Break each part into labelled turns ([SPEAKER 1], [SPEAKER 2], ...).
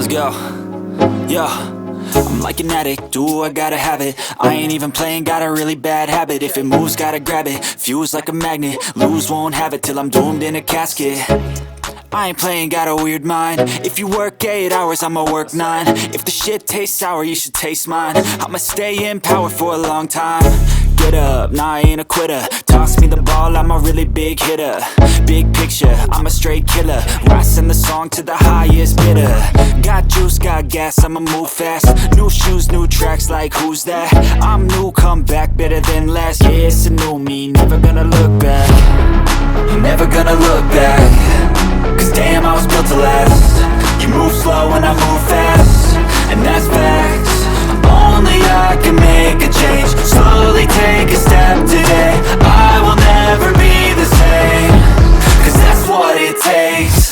[SPEAKER 1] Let's go. Yo, I'm like an addict, do I gotta have it. I ain't even playing, got a really bad habit. If it moves, gotta grab it, fuse like a magnet. Lose, won't have it till I'm doomed in a casket. I ain't playing, got a weird mind. If you work 8 hours, I'ma work 9. If the shit tastes sour, you should taste mine. I'ma stay in power for a long time. Get up, nah, I ain't a quitter. Toss me the ball, I'm a really big hitter. Big picture, I'm a straight killer. Rising the song to the highest bidder. Got juice, got gas, I'ma move fast. New shoes, new tracks, like who's that? I'm new, come back, better than last. Yeah, it's a new me, never gonna look back. Never gonna look back. Cause damn, I was built to last. You move slow and I move fast, and that's facts. Only I can make a change. Slowly take a step today. I will never be the same. Cause that's what it takes.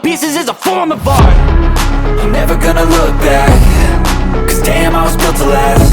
[SPEAKER 1] Pieces is a form of art. I'm never gonna look back. Cause damn, I was built to last.